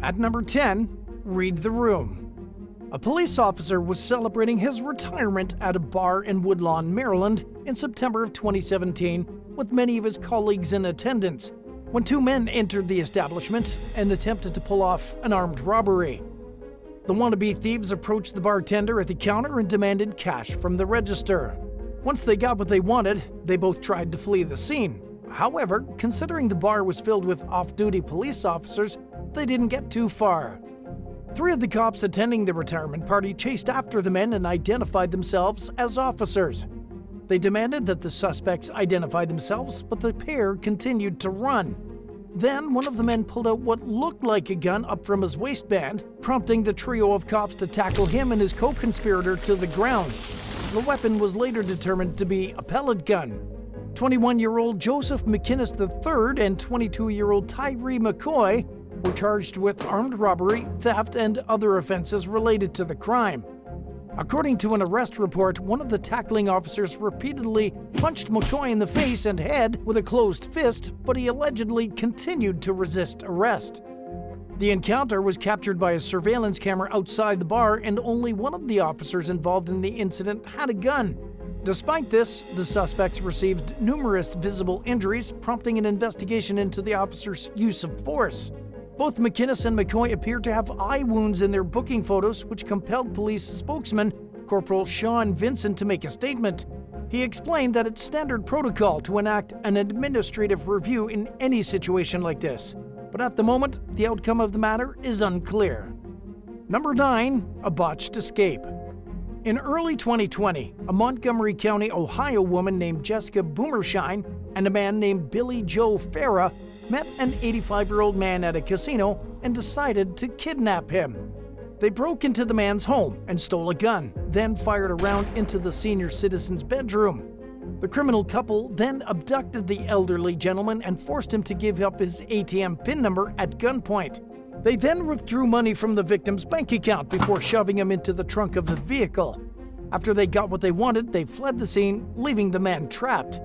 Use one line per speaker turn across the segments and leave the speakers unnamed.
At number 10, read the room. A police officer was celebrating his retirement at a bar in Woodlawn, Maryland in September of 2017 with many of his colleagues in attendance when two men entered the establishment and attempted to pull off an armed robbery. The wannabe thieves approached the bartender at the counter and demanded cash from the register. Once they got what they wanted, they both tried to flee the scene. However, considering the bar was filled with off-duty police officers, they didn't get too far. Three of the cops attending the retirement party chased after the men and identified themselves as officers. They demanded that the suspects identify themselves, but the pair continued to run. Then one of the men pulled out what looked like a gun up from his waistband, prompting the trio of cops to tackle him and his co-conspirator to the ground. The weapon was later determined to be a pellet gun. 21-year-old Joseph McInnes III and 22-year-old Tyree McCoy were charged with armed robbery, theft, and other offenses related to the crime. According to an arrest report, one of the tackling officers repeatedly punched McCoy in the face and head with a closed fist, but he allegedly continued to resist arrest. The encounter was captured by a surveillance camera outside the bar, and only one of the officers involved in the incident had a gun. Despite this, the suspects received numerous visible injuries, prompting an investigation into the officer's use of force. Both McInnes and McCoy appeared to have eye wounds in their booking photos, which compelled police spokesman Corporal Sean Vincent to make a statement. He explained that it's standard protocol to enact an administrative review in any situation like this, but at the moment, the outcome of the matter is unclear. Number 9, a botched escape. In early 2020, a Montgomery County, Ohio woman named Jessica Boomershine and a man named Billy Joe Farah met an 85-year-old man at a casino and decided to kidnap him. They broke into the man's home and stole a gun, then fired a round into the senior citizen's bedroom. The criminal couple then abducted the elderly gentleman and forced him to give up his ATM PIN number at gunpoint. They then withdrew money from the victim's bank account before shoving him into the trunk of the vehicle. After they got what they wanted, they fled the scene, leaving the man trapped.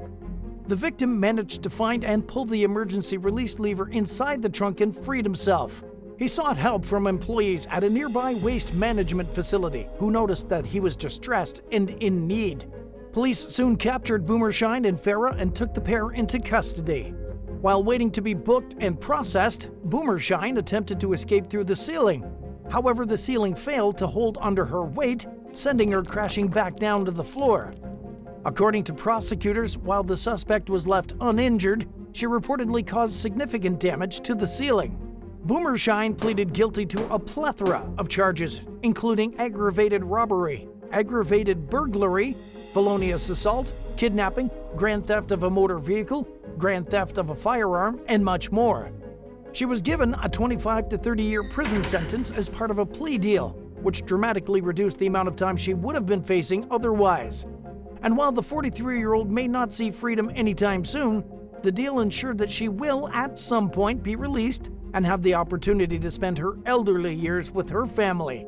The victim managed to find and pull the emergency release lever inside the trunk and freed himself. He sought help from employees at a nearby waste management facility who noticed that he was distressed and in need. Police soon captured Boomershine and Farah and took the pair into custody. While waiting to be booked and processed, Boomershine attempted to escape through the ceiling. However, the ceiling failed to hold under her weight, sending her crashing back down to the floor. According to prosecutors, while the suspect was left uninjured, she reportedly caused significant damage to the ceiling. Boomershine pleaded guilty to a plethora of charges, including aggravated robbery, aggravated burglary, felonious assault, kidnapping, grand theft of a motor vehicle, grand theft of a firearm, and much more. She was given a 25 to 30-year prison sentence as part of a plea deal, which dramatically reduced the amount of time she would have been facing otherwise. And while the 43-year-old may not see freedom anytime soon, the deal ensured that she will at some point be released and have the opportunity to spend her elderly years with her family.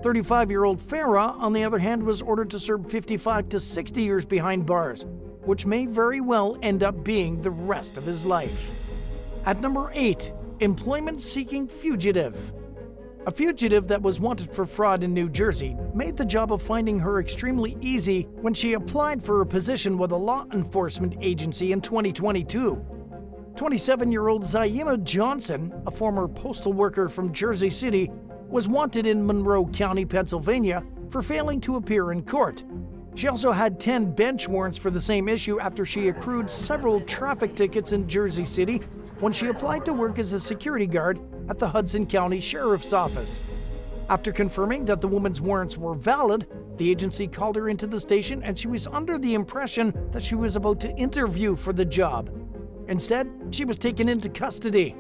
35-year-old Farah, on the other hand, was ordered to serve 55 to 60 years behind bars, which may very well end up being the rest of his life. At number 8, employment-seeking fugitive. A fugitive that was wanted for fraud in New Jersey made the job of finding her extremely easy when she applied for a position with a law enforcement agency in 2022. 27-year-old Zaima Johnson, a former postal worker from Jersey City, was wanted in Monroe County, Pennsylvania, for failing to appear in court. She also had 10 bench warrants for the same issue after she accrued several traffic tickets in Jersey City when she applied to work as a security guard at the Hudson County Sheriff's Office. After confirming that the woman's warrants were valid, the agency called her into the station and she was under the impression that she was about to interview for the job. Instead, she was taken into custody.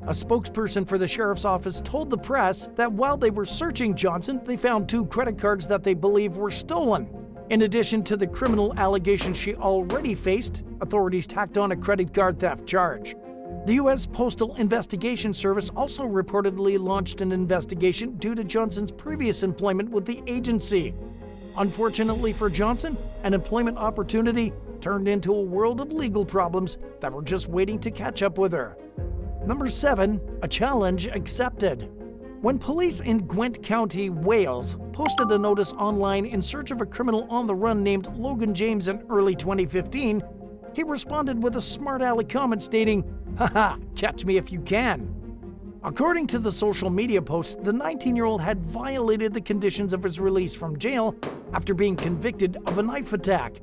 A spokesperson for the sheriff's office told the press that while they were searching Johnson, they found 2 credit cards that they believe were stolen. In addition to the criminal allegations she already faced, authorities tacked on a credit card theft charge. The U.S. Postal Investigation Service also reportedly launched an investigation due to Johnson's previous employment with the agency. Unfortunately for Johnson, an employment opportunity turned into a world of legal problems that were just waiting to catch up with her. Number 7. A challenge accepted. When police in Gwent County, Wales, posted a notice online in search of a criminal on the run named Logan James in early 2015, he responded with a smart aleck comment stating, "Haha, catch me if you can." According to the social media post, the 19-year-old had violated the conditions of his release from jail after being convicted of a knife attack.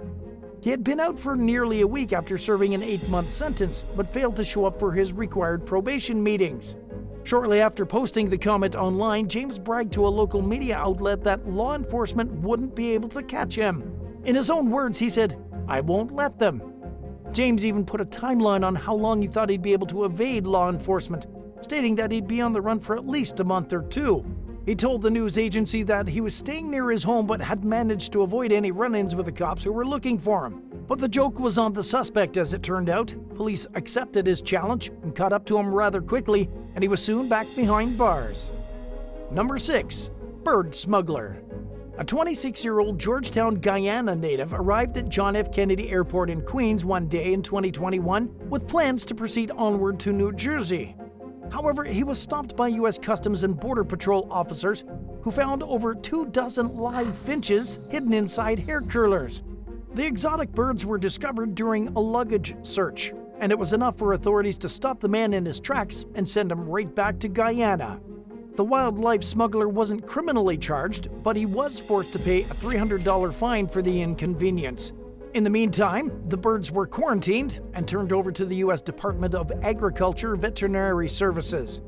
He had been out for nearly a week after serving an 8-month sentence, but failed to show up for his required probation meetings. Shortly after posting the comment online, James bragged to a local media outlet that law enforcement wouldn't be able to catch him. In his own words, he said, "I won't let them." James even put a timeline on how long he thought he'd be able to evade law enforcement, stating that he'd be on the run for at least a month or 2. He told the news agency that he was staying near his home but had managed to avoid any run-ins with the cops who were looking for him. But the joke was on the suspect, as it turned out. Police accepted his challenge and caught up to him rather quickly, and he was soon back behind bars. Number 6. Bird Smuggler. A 26-year-old Georgetown, Guyana native arrived at John F. Kennedy Airport in Queens one day in 2021 with plans to proceed onward to New Jersey. However, he was stopped by U.S. Customs and Border Patrol officers who found over 24 live finches hidden inside hair curlers. The exotic birds were discovered during a luggage search, and it was enough for authorities to stop the man in his tracks and send him right back to Guyana. The wildlife smuggler wasn't criminally charged, but he was forced to pay a $300 fine for the inconvenience. In the meantime, the birds were quarantined and turned over to the U.S. Department of Agriculture Veterinary Services.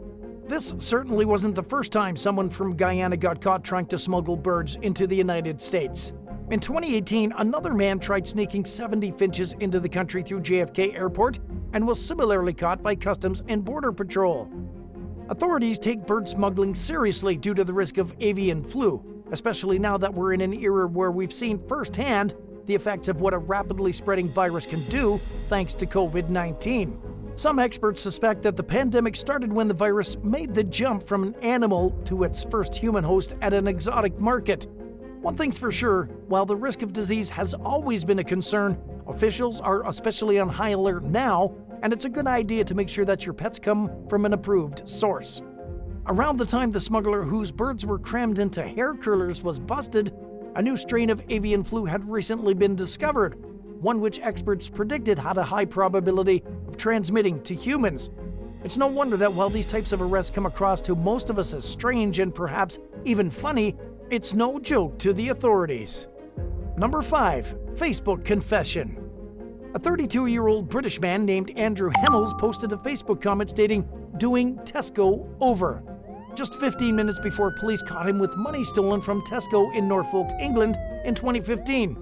This certainly wasn't the first time someone from Guyana got caught trying to smuggle birds into the United States. In 2018, another man tried sneaking 70 finches into the country through JFK Airport and was similarly caught by Customs and Border Patrol. Authorities take bird smuggling seriously due to the risk of avian flu, especially now that we're in an era where we've seen firsthand the effects of what a rapidly spreading virus can do thanks to COVID-19. Some experts suspect that the pandemic started when the virus made the jump from an animal to its first human host at an exotic market. One thing's for sure, while the risk of disease has always been a concern, officials are especially on high alert now, and it's a good idea to make sure that your pets come from an approved source. Around the time the smuggler whose birds were crammed into hair curlers was busted, a new strain of avian flu had recently been discovered, one which experts predicted had a high probability of transmitting to humans. It's no wonder that while these types of arrests come across to most of us as strange and perhaps even funny, it's no joke to the authorities. Number 5. Facebook Confession. A 32-year-old British man named Andrew Hennels posted a Facebook comment stating, "Doing Tesco over," just 15 minutes before police caught him with money stolen from Tesco in Norfolk, England in 2015.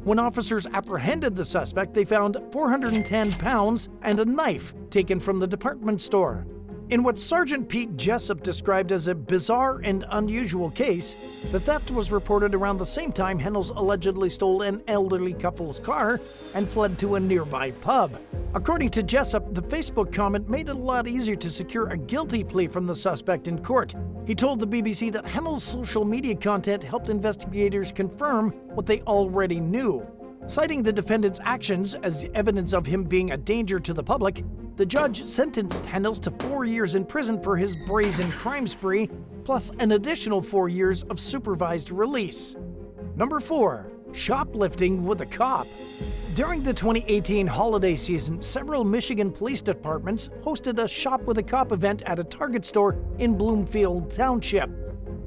When officers apprehended the suspect, they found £410 and a knife taken from the department store. In what Sergeant Pete Jessup described as a bizarre and unusual case, the theft was reported around the same time Hennels allegedly stole an elderly couple's car and fled to a nearby pub. According to Jessup, the Facebook comment made it a lot easier to secure a guilty plea from the suspect in court. He told the BBC that Hennels' social media content helped investigators confirm what they already knew. Citing the defendant's actions as evidence of him being a danger to the public, the judge sentenced Hennels to 4 years in prison for his brazen crime spree, plus an additional 4 years of supervised release. Number 4. Shoplifting with a cop. During the 2018 holiday season, several Michigan police departments hosted a Shop with a Cop event at a Target store in Bloomfield Township.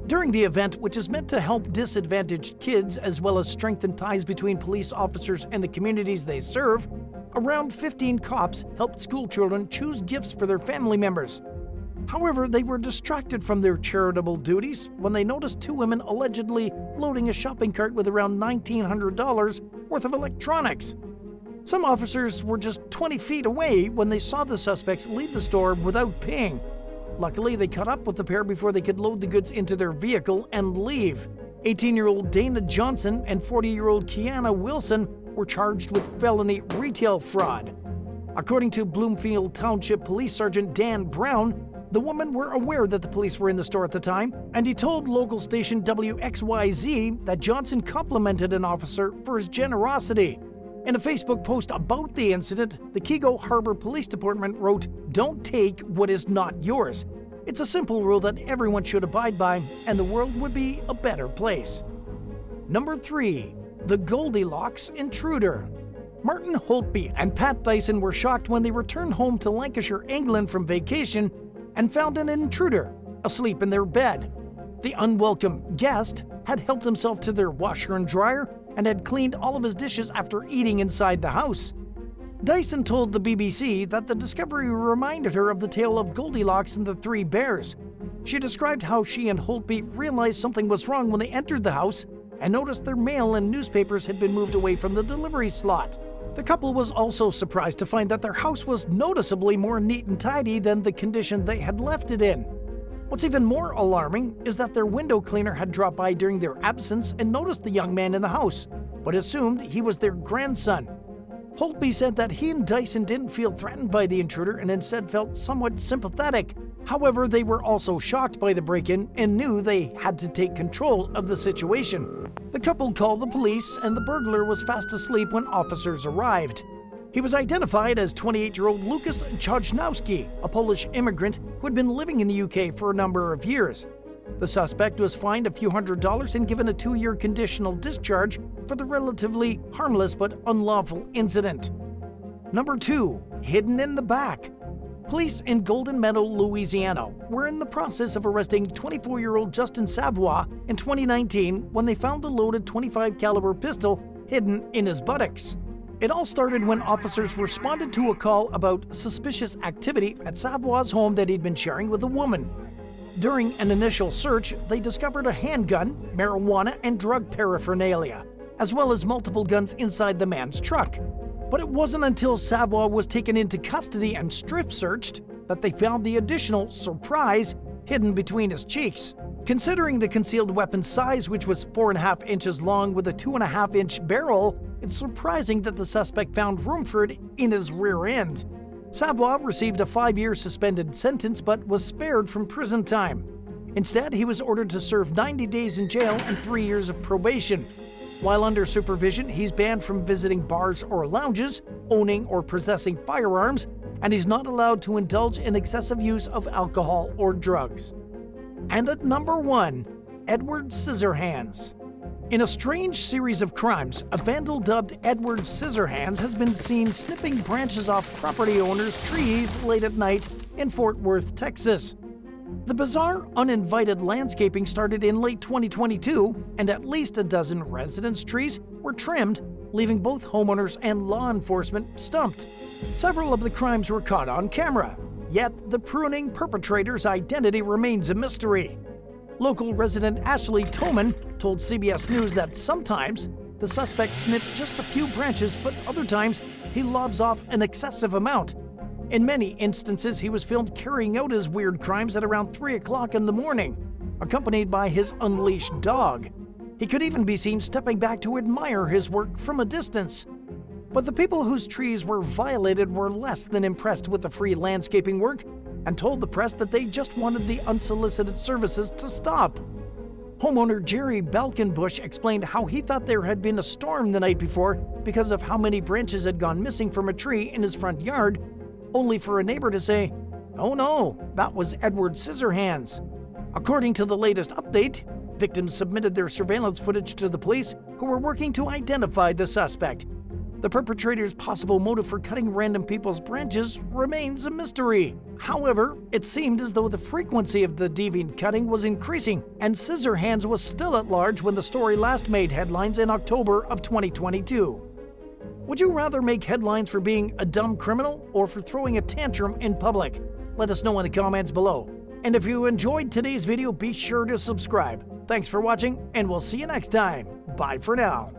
During the event, which is meant to help disadvantaged kids as well as strengthen ties between police officers and the communities they serve, around 15 cops helped school children choose gifts for their family members. However, they were distracted from their charitable duties when they noticed 2 women allegedly loading a shopping cart with around $1,900 worth of electronics. Some officers were just 20 feet away when they saw the suspects leave the store without paying. Luckily, they caught up with the pair before they could load the goods into their vehicle and leave. 18-year-old Dana Johnson and 40-year-old Kiana Wilson were charged with felony retail fraud. According to Bloomfield Township Police Sergeant Dan Brown, the women were aware that the police were in the store at the time, and he told local station WXYZ that Johnson complimented an officer for his generosity. In a Facebook post about the incident, the Kego Harbor Police Department wrote, "Don't take what is not yours. It's a simple rule that everyone should abide by, and the world would be a better place." Number 3. The Goldilocks Intruder. Martin Holtby and Pat Dyson were shocked when they returned home to Lancashire, England from vacation and found an intruder asleep in their bed. The unwelcome guest had helped himself to their washer and dryer and had cleaned all of his dishes after eating inside the house. Dyson told the BBC that the discovery reminded her of the tale of Goldilocks and the Three Bears. She described how she and Holtby realized something was wrong when they entered the house and noticed their mail and newspapers had been moved away from the delivery slot. The couple was also surprised to find that their house was noticeably more neat and tidy than the condition they had left it in. What's even more alarming is that their window cleaner had dropped by during their absence and noticed the young man in the house, but assumed he was their grandson. Holtby said that he and Dyson didn't feel threatened by the intruder and instead felt somewhat sympathetic. However, they were also shocked by the break-in and knew they had to take control of the situation. The couple called the police, and the burglar was fast asleep when officers arrived. He was identified as 28-year-old Lukas Chojnowski, a Polish immigrant who had been living in the UK for a number of years. The suspect was fined a few $100s and given a 2-year conditional discharge for the relatively harmless but unlawful incident. Number 2. Hidden in the back. Police in Golden Meadow, Louisiana were in the process of arresting 24-year-old Justin Savoy in 2019 when they found a loaded .25 caliber pistol hidden in his buttocks. It all started when officers responded to a call about suspicious activity at Savoy's home that he'd been sharing with a woman. During an initial search, they discovered a handgun, marijuana, and drug paraphernalia, as well as multiple guns inside the man's truck. But it wasn't until Savoy was taken into custody and strip searched that they found the additional surprise hidden between his cheeks. Considering the concealed weapon's size, which was 4.5 inches long with a 2.5-inch barrel, it's surprising that the suspect found room for it in his rear end. Savoy received a 5-year suspended sentence but was spared from prison time. Instead, he was ordered to serve 90 days in jail and 3 years of probation. While under supervision, he's banned from visiting bars or lounges, owning or possessing firearms, and he's not allowed to indulge in excessive use of alcohol or drugs. And at number 1, Edward Scissorhands. In a strange series of crimes, a vandal dubbed Edward Scissorhands has been seen snipping branches off property owners' trees late at night in Fort Worth, Texas. The bizarre, uninvited landscaping started in late 2022, and at least a dozen residence trees were trimmed, leaving both homeowners and law enforcement stumped. Several of the crimes were caught on camera, yet the pruning perpetrator's identity remains a mystery. Local resident Ashley Toman told CBS News that sometimes the suspect snips just a few branches, but other times he lobs off an excessive amount. In many instances, he was filmed carrying out his weird crimes at around 3 o'clock in the morning, accompanied by his unleashed dog. He could even be seen stepping back to admire his work from a distance. But the people whose trees were violated were less than impressed with the free landscaping work and told the press that they just wanted the unsolicited services to stop. Homeowner Jerry Balkenbush explained how he thought there had been a storm the night before because of how many branches had gone missing from a tree in his front yard, only for a neighbor to say, "Oh no, that was Edward Scissorhands." According to the latest update, victims submitted their surveillance footage to the police, who were working to identify the suspect. The perpetrator's possible motive for cutting random people's branches remains a mystery. However, it seemed as though the frequency of the deviant cutting was increasing, and Scissorhands was still at large when the story last made headlines in October of 2022. Would you rather make headlines for being a dumb criminal or for throwing a tantrum in public? Let us know in the comments below. And if you enjoyed today's video, be sure to subscribe. Thanks for watching, and we'll see you next time. Bye for now.